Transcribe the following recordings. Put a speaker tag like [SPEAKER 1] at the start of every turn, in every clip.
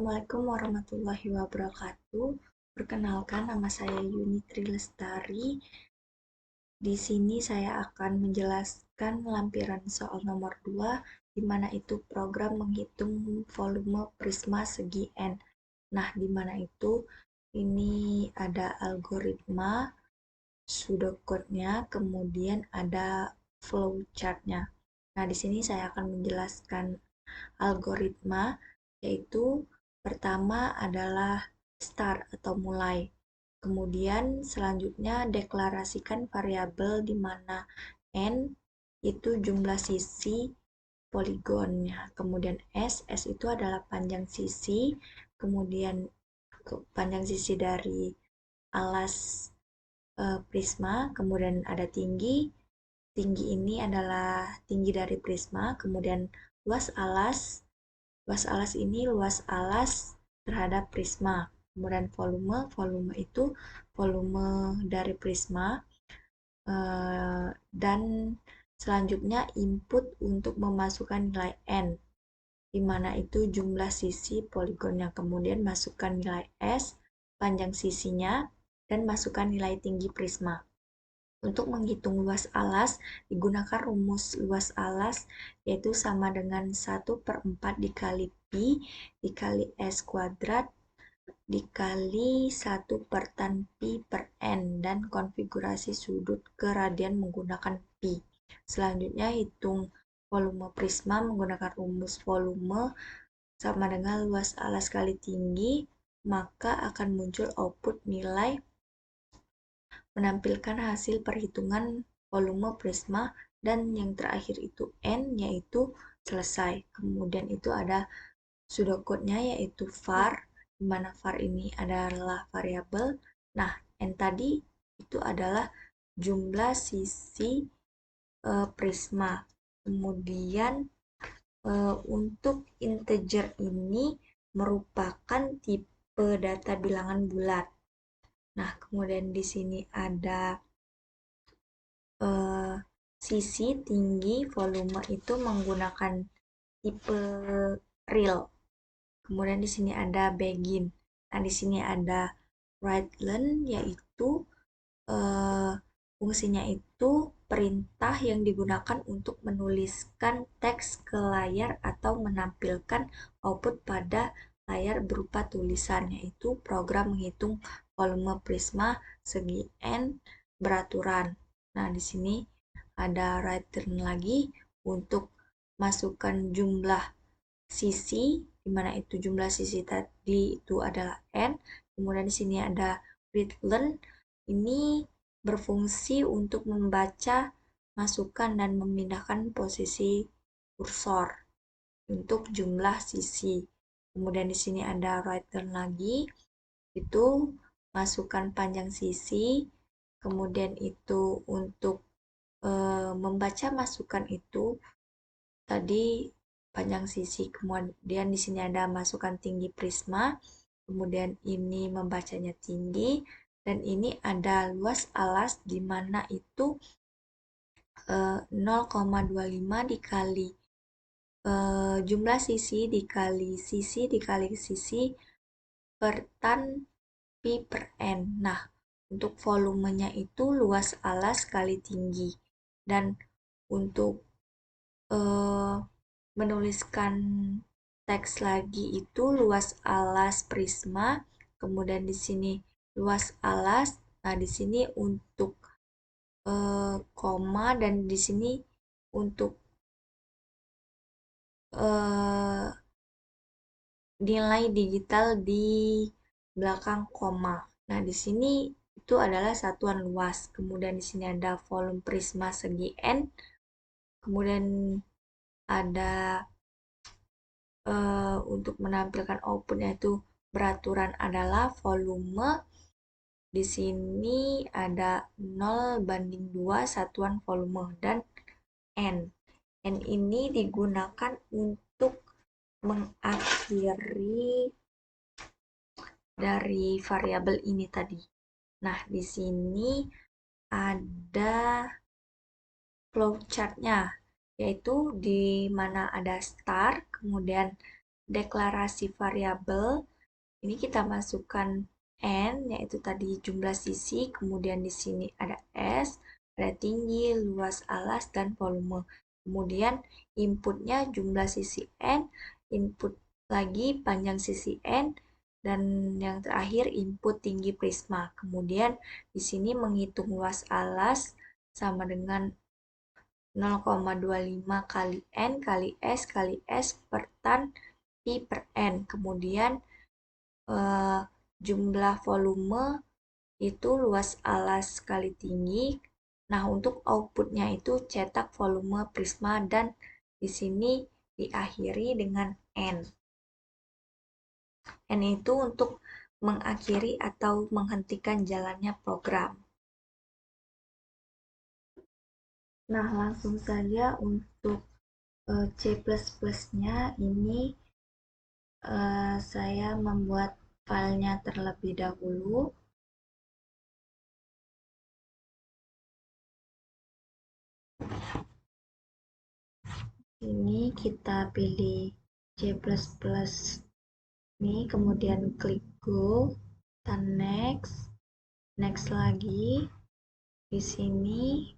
[SPEAKER 1] Assalamualaikum warahmatullahi wabarakatuh. Perkenalkan, nama saya Yunitri Lestari. Di sini saya akan menjelaskan lampiran soal nomor 2, di mana itu program menghitung volume prisma segi N. Nah, di mana itu ini ada algoritma, pseudocode-nya, kemudian ada flowchart-nya. Nah, di sini saya akan menjelaskan algoritma, yaitu pertama adalah start atau mulai. Kemudian selanjutnya deklarasikan variabel di mana n itu jumlah sisi poligonnya. Kemudian S itu adalah panjang sisi, kemudian panjang sisi dari alas prisma, kemudian ada tinggi. Tinggi ini adalah tinggi dari prisma, kemudian luas alas. Luas alas ini luas alas terhadap prisma. Kemudian volume itu volume dari prisma. Dan selanjutnya input untuk memasukkan nilai N, di mana itu jumlah sisi poligonnya. Kemudian masukkan nilai S, panjang sisinya, dan masukkan nilai tinggi prisma. Untuk menghitung luas alas, digunakan rumus luas alas, yaitu sama dengan 1/4 dikali Pi dikali S kuadrat dikali 1 per tan Pi per N, dan konfigurasi sudut ke radian menggunakan Pi. Selanjutnya hitung volume prisma menggunakan rumus volume sama dengan luas alas kali tinggi, maka akan muncul output nilai menampilkan hasil perhitungan volume prisma, dan yang terakhir itu N, yaitu selesai. Kemudian itu ada pseudocode-nya, yaitu var, di mana var ini adalah variabel. Nah, N tadi itu adalah jumlah sisi prisma. Kemudian untuk integer ini merupakan tipe data bilangan bulat. Nah, kemudian di sini ada sisi, tinggi, volume itu menggunakan tipe real. Kemudian di sini ada begin. Nah, di sini ada write-len, yaitu fungsinya itu perintah yang digunakan untuk menuliskan teks ke layar atau menampilkan output pada layar berupa tulisan, yaitu program menghitung volume prisma segi N beraturan. Nah, di sini ada write-len lagi untuk masukkan jumlah sisi, di mana itu jumlah sisi tadi itu adalah N. Kemudian di sini ada read-len, ini berfungsi untuk membaca masukan dan memindahkan posisi kursor untuk jumlah sisi. Kemudian di sini ada write-len lagi, itu masukkan panjang sisi. Kemudian itu untuk membaca masukan itu tadi panjang sisi. Kemudian di sini ada masukan tinggi prisma. Kemudian ini membacanya tinggi, dan ini ada luas alas, di mana itu 0,25 dikali jumlah sisi dikali sisi per tan Pi per N. Nah, untuk volumenya itu luas alas kali tinggi. Dan untuk menuliskan teks lagi itu luas alas prisma, kemudian di sini luas alas. Nah, di sini untuk koma, dan di sini untuk nilai digital di belakang koma. Nah, di sini itu adalah satuan luas. Kemudian di sini ada volume prisma segi N. Kemudian ada untuk menampilkan outputnya itu beraturan adalah volume. Di sini ada 0/2 satuan volume dan N. N ini digunakan untuk mengakhiri dari variabel ini tadi. Nah, di sini ada flowchart-nya, yaitu di mana ada start, kemudian deklarasi variabel, ini kita masukkan N, yaitu tadi jumlah sisi, kemudian di sini ada S, ada tinggi, luas alas, dan volume. Kemudian inputnya jumlah sisi N, input lagi panjang sisi N, dan yang terakhir input tinggi prisma. Kemudian di sini menghitung luas alas sama dengan 0,25 kali N kali S per tan Pi per N. Kemudian jumlah volume itu luas alas kali tinggi. Nah, untuk outputnya itu cetak volume prisma dan di sini diakhiri dengan N. N itu untuk mengakhiri atau menghentikan jalannya program. Nah, langsung saja untuk C++-nya ini saya membuat filenya terlebih dahulu. Ini kita pilih C++ ini, kemudian klik go, dan next lagi. Di sini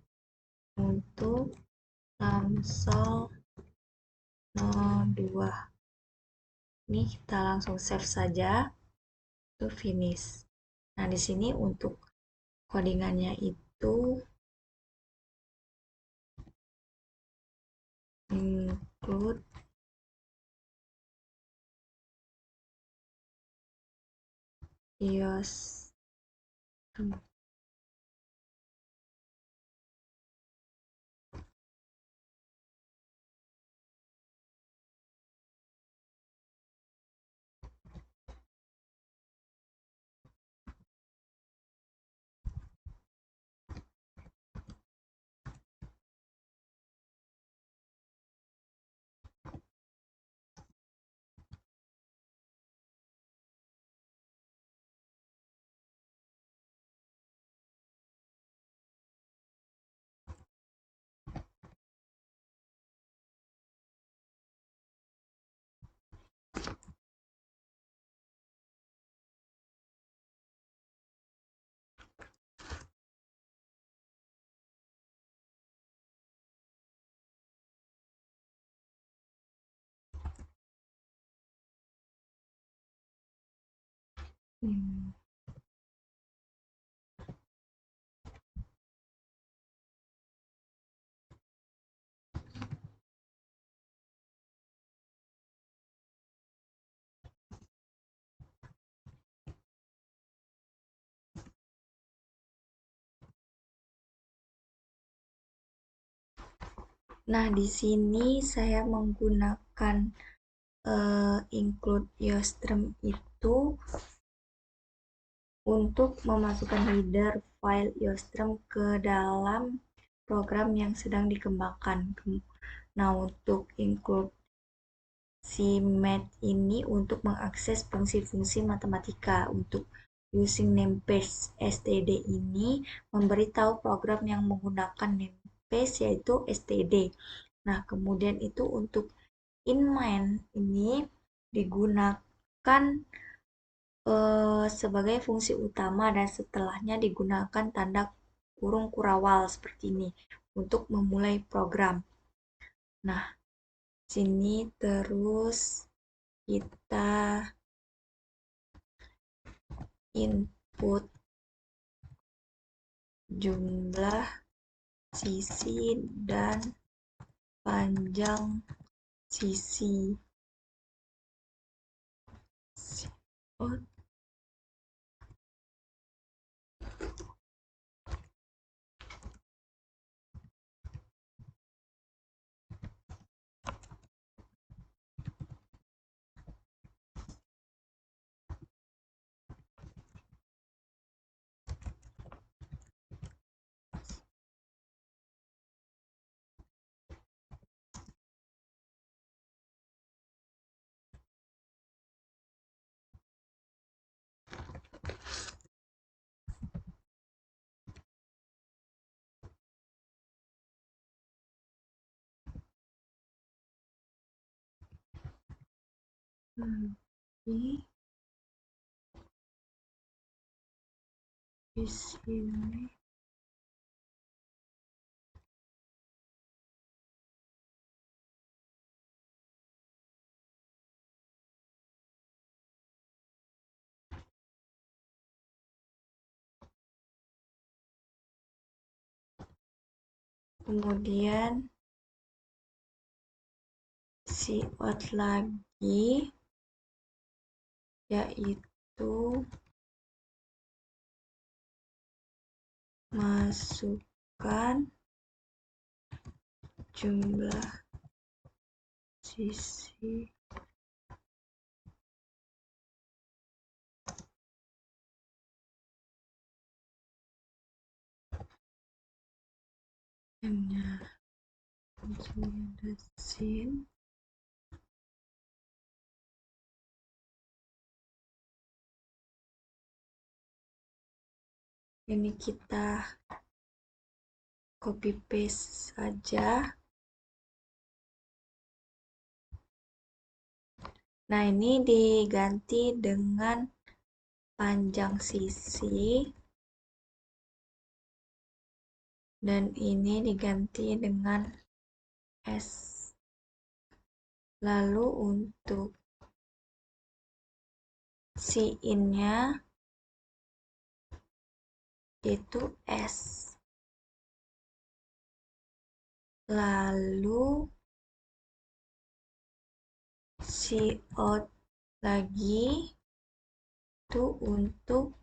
[SPEAKER 1] untuk Samsung 02. Ini kita langsung save saja, itu finish. Nah, di sini untuk codingannya itu include iOS. Nah, di sini saya menggunakan include iostream itu untuk memasukkan header file iostream ke dalam program yang sedang dikembangkan. Nah, untuk include si math ini untuk mengakses fungsi-fungsi matematika. Untuk using namespace std ini memberitahu program yang menggunakan namespace yaitu std. Nah, kemudian itu untuk in main ini digunakan sebagai fungsi utama dan setelahnya digunakan tanda kurung kurawal seperti ini untuk memulai program. Nah, sini terus kita input jumlah sisi dan panjang sisi. lagi di sini. Kemudian out lagi, yaitu masukkan jumlah sisi sin. Ini kita copy paste saja. Nah, ini diganti dengan panjang sisi, dan ini diganti dengan S. Lalu untuk in-nya itu S. Lalu out lagi itu untuk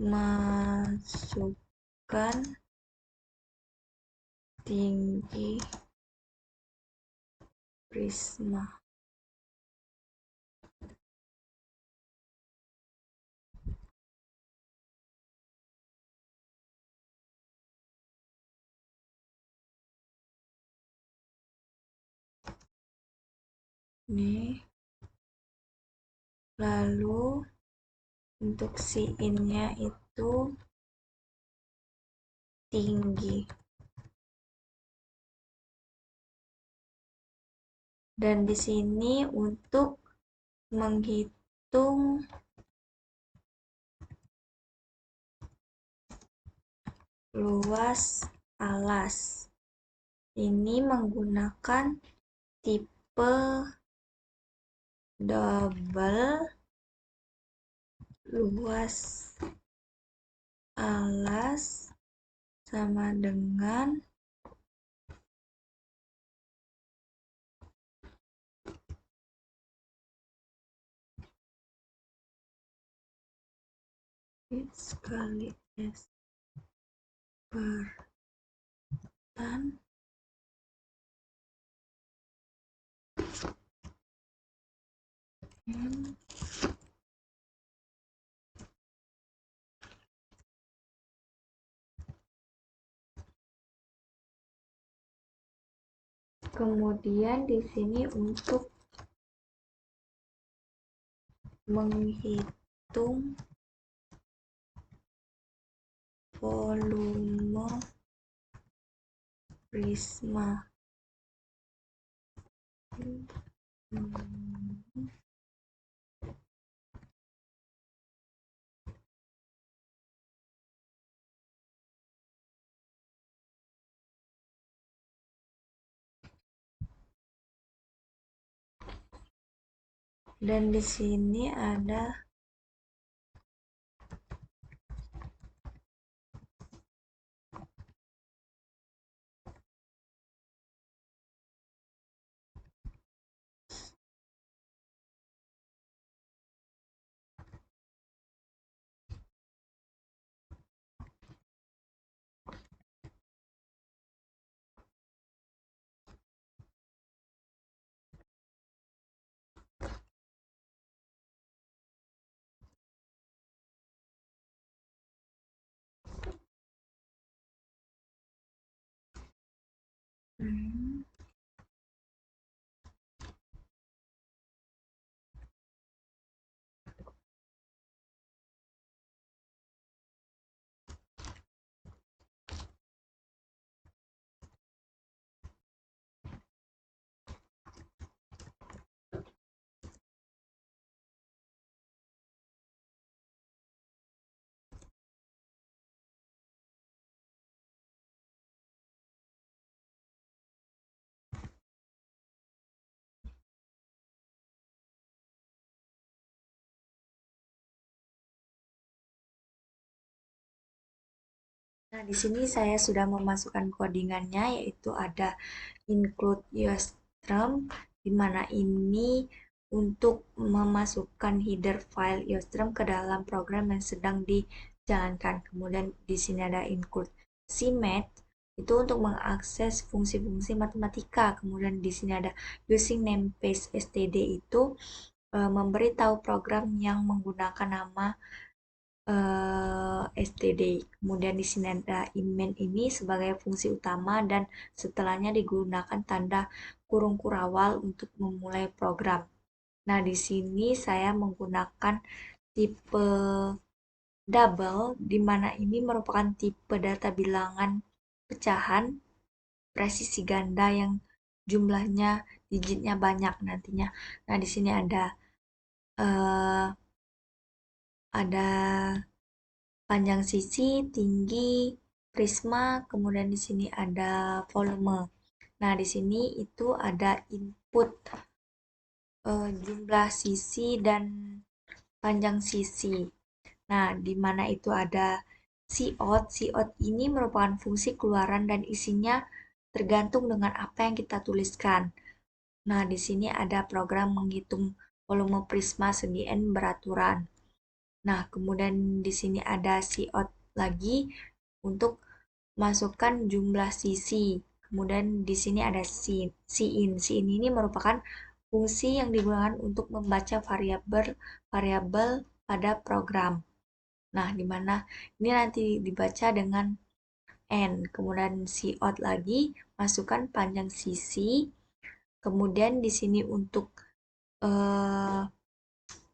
[SPEAKER 1] masukkan tinggi prisma. Ini lalu untuk in-nya itu tinggi, dan di sini untuk menghitung luas alas, ini menggunakan tipe double. Luas alas sama dengan kali S per tan. Kemudian di sini untuk menghitung volume prisma. Dan di sini ada Nah, di sini saya sudah memasukkan codingannya, yaitu ada include Eostream, di mana ini untuk memasukkan header file Eostream ke dalam program yang sedang dijalankan. Kemudian di sini ada include CMath, itu untuk mengakses fungsi-fungsi matematika. Kemudian di sini ada using namespace std, itu memberitahu program yang menggunakan nama std. Kemudian di sini ada inmain ini sebagai fungsi utama dan setelahnya digunakan tanda kurung kurawal untuk memulai program. Nah, di sini saya menggunakan tipe double, di mana ini merupakan tipe data bilangan pecahan presisi ganda yang jumlahnya digitnya banyak nantinya. Nah, di sini ada panjang sisi, tinggi, prisma, kemudian di sini ada volume. Nah, di sini itu ada input jumlah sisi dan panjang sisi. Nah, di mana itu ada cout. Cout ini merupakan fungsi keluaran dan isinya tergantung dengan apa yang kita tuliskan. Nah, di sini ada program menghitung volume prisma segi N beraturan. Nah, kemudian di sini ada cout lagi untuk masukkan jumlah sisi. Kemudian di sini ada cin. Cin ini merupakan fungsi yang digunakan untuk membaca variabel pada program. Nah, di mana ini nanti dibaca dengan n. Kemudian cout lagi, masukkan panjang sisi. Kemudian di sini untuk eh,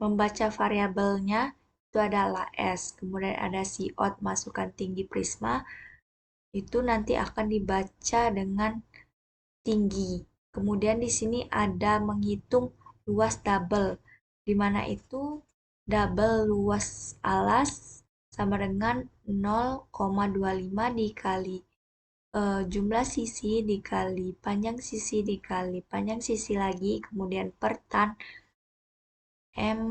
[SPEAKER 1] membaca variabelnya itu adalah S. Kemudian ada cout, masukkan tinggi prisma. Itu nanti akan dibaca dengan tinggi. Kemudian di sini ada menghitung luas double, di mana itu double luas alas sama dengan 0,25 dikali jumlah sisi dikali panjang sisi dikali panjang sisi lagi, kemudian per tan M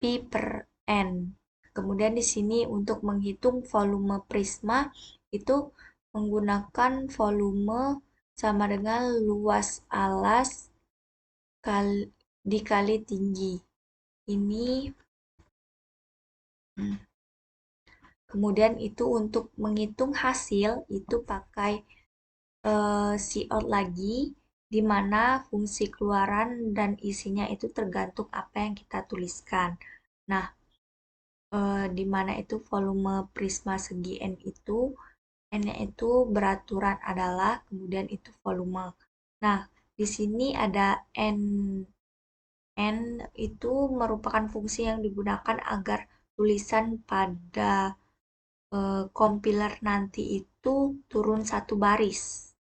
[SPEAKER 1] Pi per N. Kemudian di sini untuk menghitung volume prisma itu menggunakan volume sama dengan luas alas dikali tinggi. Ini kemudian itu untuk menghitung hasil itu pakai cout lagi, di mana fungsi keluaran dan isinya itu tergantung apa yang kita tuliskan. Nah, di mana itu volume prisma segi N itu, N-nya itu beraturan adalah, kemudian itu volume. Nah, di sini ada N. N itu merupakan fungsi yang digunakan agar tulisan pada compiler nanti itu turun satu baris.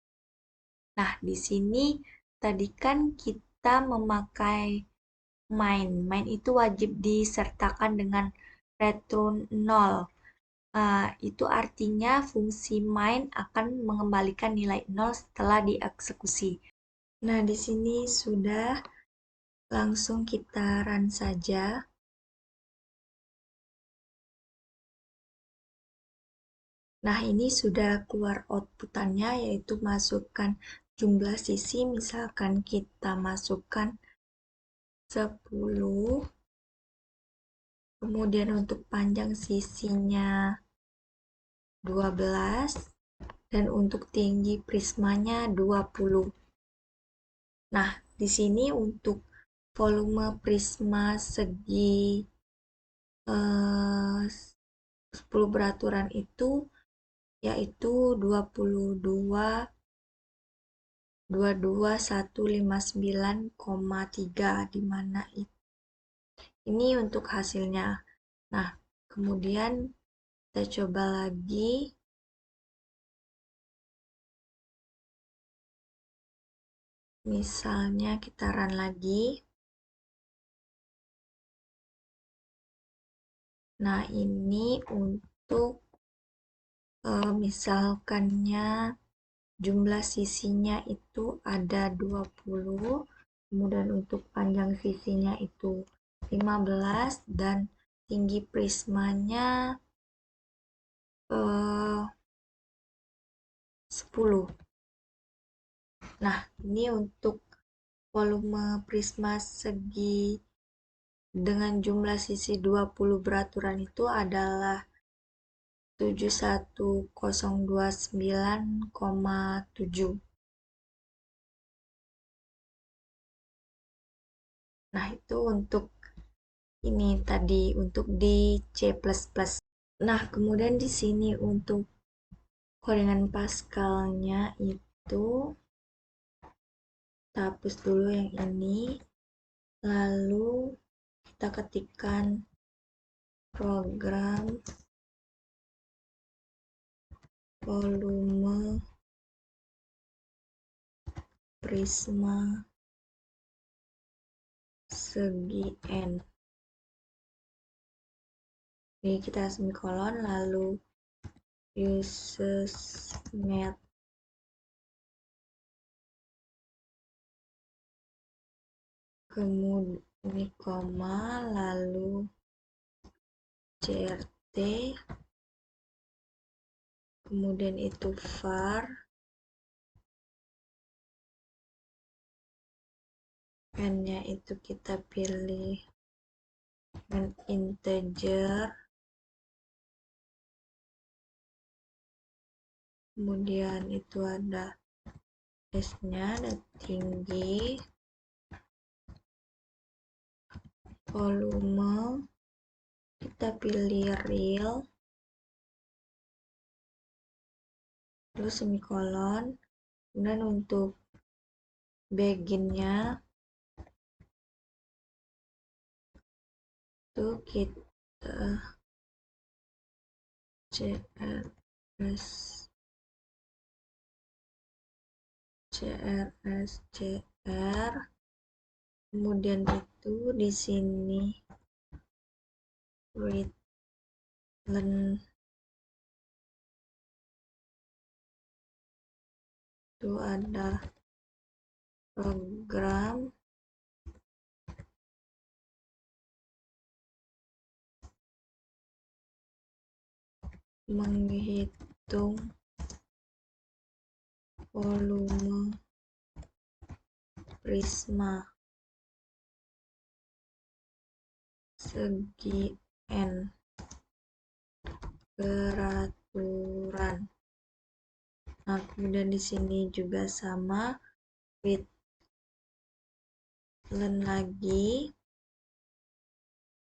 [SPEAKER 1] Nah, di sini tadi kan kita memakai main. Main itu wajib disertakan dengan return 0. Itu artinya fungsi main akan mengembalikan nilai 0 setelah dieksekusi. Nah, di sini sudah, langsung kita run saja. Nah, ini sudah keluar outputannya, yaitu masukkan jumlah sisi. Misalkan kita masukkan 10, kemudian untuk panjang sisinya 12, dan untuk tinggi prismanya 20. Nah, di sini untuk volume prisma segi 10 beraturan itu yaitu 22.159,3, di mana ini untuk hasilnya. Nah, kemudian kita coba lagi. Misalnya kita run lagi. Nah, ini untuk misalkannya jumlah sisinya itu ada 20, kemudian untuk panjang sisinya itu 15, dan tinggi prismanya 10. Nah, ini untuk volume prisma segi dengan jumlah sisi 20 beraturan itu adalah 71029,7. Nah, itu untuk ini tadi untuk di C++. Nah, kemudian di sini untuk koordinat Pascalnya itu kita hapus dulu yang ini. Lalu kita ketikkan program volume prisma segi N. Ini kita semikolon lalu uses math kemudian ini koma lalu CRT kemudian itu var n-nya itu kita pilih integer kemudian itu ada S-nya ada tinggi volume kita pilih real terus semikolon kemudian untuk beginnya itu kita CR kemudian itu di sini return itu ada program menghitung volume prisma segi N beraturan. Nah, kemudian di sini juga sama return lagi.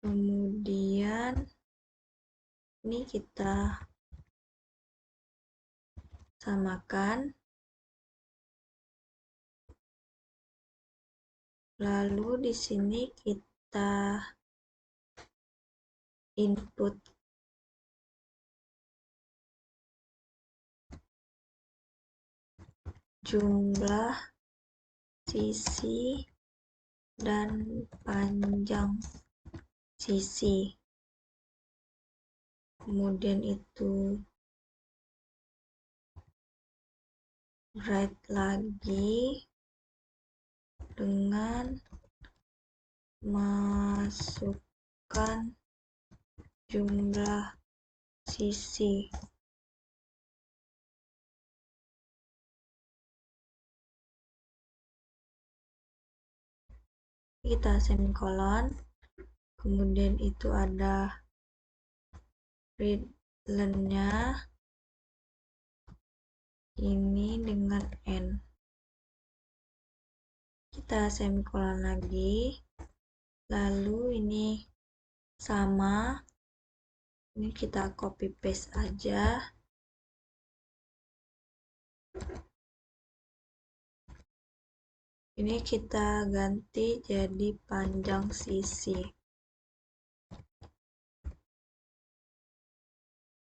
[SPEAKER 1] Kemudian ini kita samakan. Lalu di sini kita input jumlah sisi dan panjang sisi. Kemudian itu write lagi dengan masukkan jumlah sisi. Kita semikolon. Kemudian itu ada readline-nya ini dengan N. Kita semikolon lagi. Lalu ini sama. Ini kita copy paste aja. Ini kita ganti jadi panjang sisi.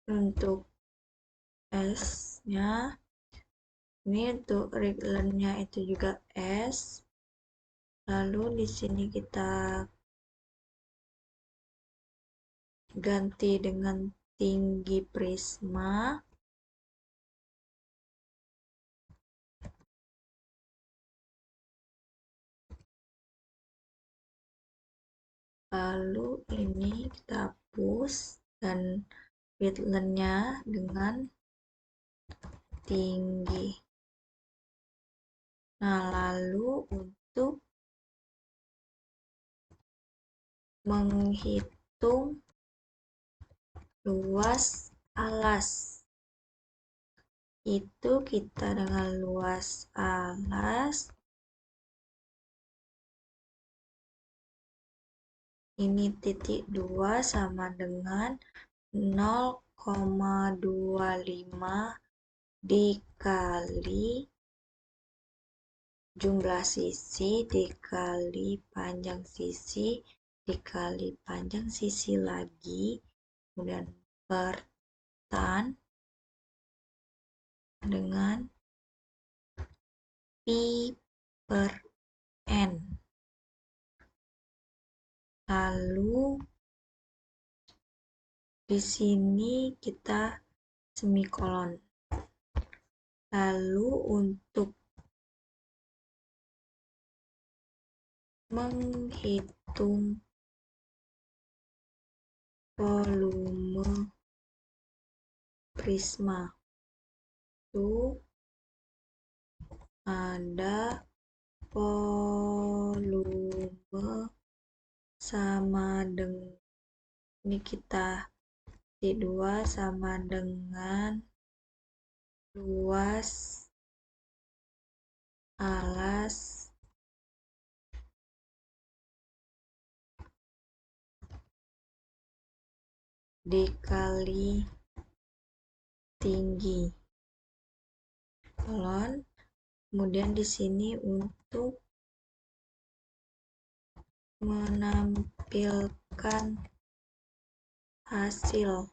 [SPEAKER 1] Untuk S-nya, ini untuk readline-nya itu juga S. Lalu di sini kita ganti dengan tinggi prisma. Lalu ini kita hapus dan width-nya dengan tinggi. Nah, lalu untuk menghitung luas alas, itu kita dengan luas alas ini titik 2 sama dengan 0,25 dikali jumlah sisi dikali panjang sisi dikali panjang sisi lagi, kemudian per tan dengan pi per n. Lalu di sini kita semikolon. Lalu untuk menghitung volume prisma itu ada volume sama dengan ini kita T2 sama dengan luas alas dikali tinggi kolon. Kemudian di sini untuk menampilkan hasil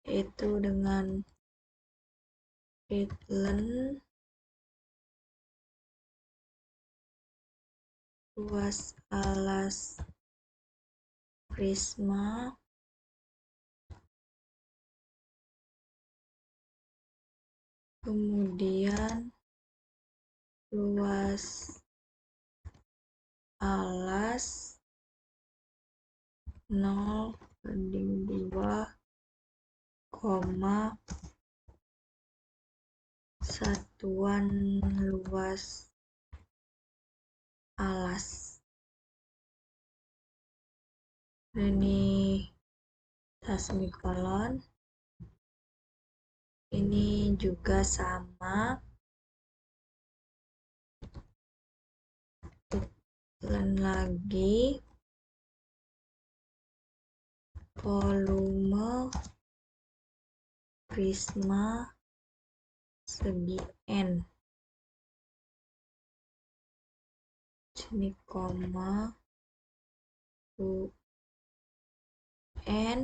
[SPEAKER 1] itu dengan width luas alas prisma kemudian luas alas 0,2, satuan luas alas. Ini semikolon. Ini juga sama. Dan lagi volume prisma segi n. Sini koma n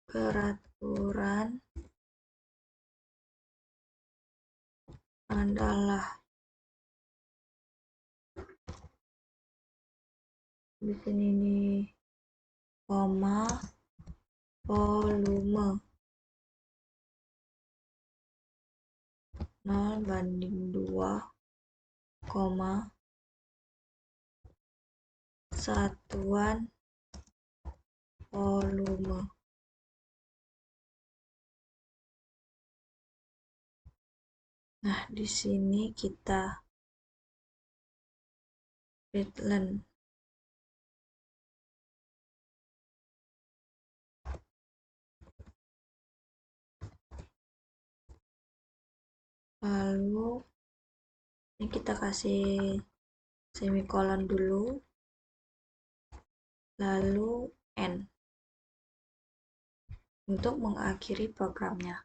[SPEAKER 1] peraturan adalah di sini nih koma volume 0/2, satuan volume. Nah, di sini kita width. Lalu ini kita kasih semikolon dulu, lalu n untuk mengakhiri programnya.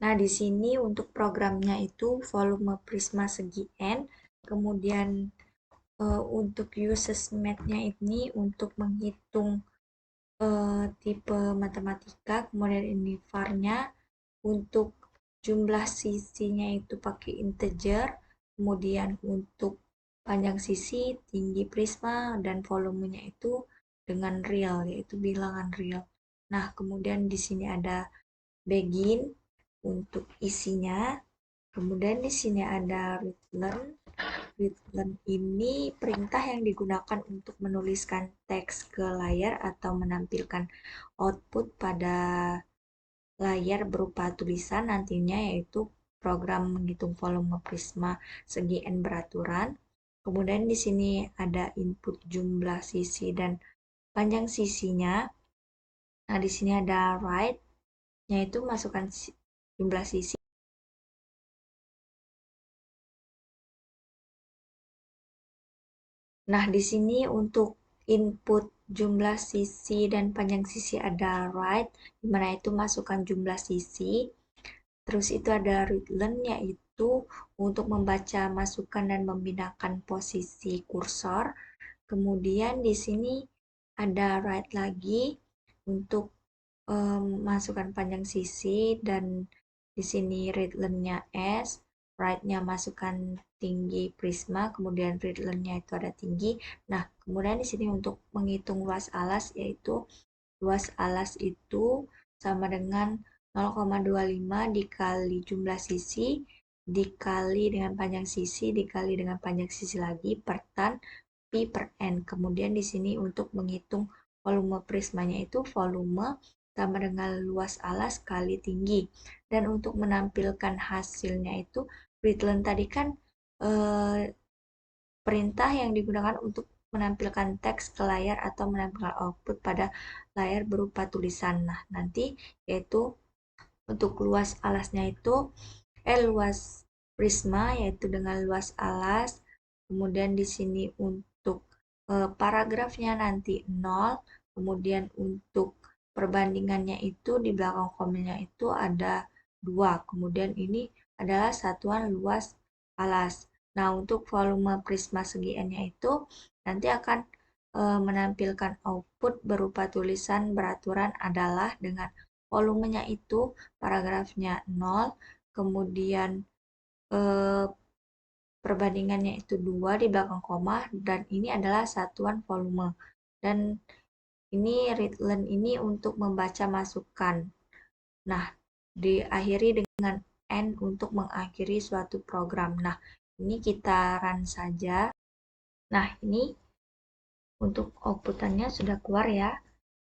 [SPEAKER 1] Nah, di sini untuk programnya itu volume prisma segi n, kemudian untuk uses math-nya ini untuk menghitung tipe matematika, kemudian ini var-nya untuk jumlah sisinya itu pakai integer, kemudian untuk panjang sisi, tinggi prisma, dan volumenya itu dengan real, yaitu bilangan real. Nah, kemudian di sini ada begin untuk isinya, kemudian di sini ada return, readLen ini perintah yang digunakan untuk menuliskan teks ke layar atau menampilkan output pada layar berupa tulisan nantinya, yaitu program menghitung volume prisma segi N beraturan. Kemudian di sini ada input jumlah sisi dan panjang sisinya. Nah, di sini ada write, yaitu masukkan jumlah sisi. Nah, di sini untuk input jumlah sisi dan panjang sisi ada write, di mana itu masukkan jumlah sisi. Terus itu ada readLen, yaitu untuk membaca masukan dan memindahkan posisi kursor. Kemudian di sini ada write lagi untuk masukkan panjang sisi, dan di sini readLen-nya S, write-nya masukkan tinggi prisma, kemudian readLen-nya itu ada tinggi. Nah, kemudian di sini untuk menghitung luas alas, yaitu luas alas itu sama dengan 0,25 dikali jumlah sisi dikali dengan panjang sisi dikali dengan panjang sisi lagi per tan pi per n. Kemudian di sini untuk menghitung volume prismanya itu volume sama dengan luas alas kali tinggi. Dan untuk menampilkan hasilnya itu readLen tadi kan perintah yang digunakan untuk menampilkan teks ke layar atau menampilkan output pada layar berupa tulisan. Nah, nanti yaitu untuk luas alasnya itu luas prisma yaitu dengan luas alas. Kemudian di sini untuk paragrafnya nanti 0, kemudian untuk perbandingannya itu di belakang komennya itu ada 2. Kemudian ini adalah satuan luas alas. Nah, untuk volume prisma segi N-nya itu nanti akan menampilkan output berupa tulisan beraturan adalah dengan volumenya itu paragrafnya 0, kemudian perbandingannya itu 2 di belakang koma, dan ini adalah satuan volume. Dan ini readLen ini untuk membaca masukan. Nah, diakhiri dengan N untuk mengakhiri suatu program. Nah, ini kita run saja. Nah, ini untuk outputannya sudah keluar ya,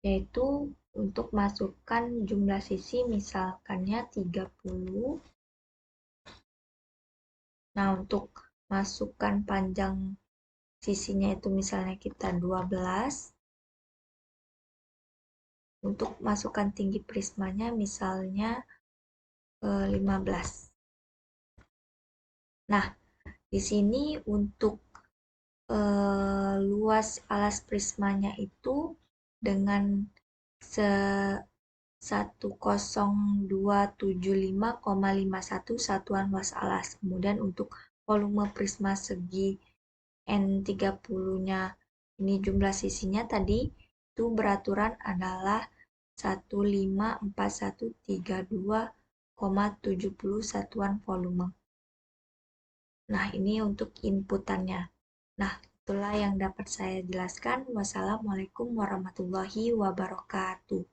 [SPEAKER 1] yaitu untuk masukkan jumlah sisi misalkannya 30. Nah, untuk masukkan panjang sisinya itu misalnya kita 12. Untuk masukkan tinggi prismanya misalnya 15. Nah, di sini untuk luas alas prismanya itu dengan 10.275,51 satuan luas alas. Kemudian untuk volume prisma segi N30-nya ini jumlah sisinya tadi itu beraturan adalah 154132,70 satuan volume. Nah, ini untuk inputannya. Nah, itulah yang dapat saya jelaskan. Wassalamualaikum warahmatullahi wabarakatuh.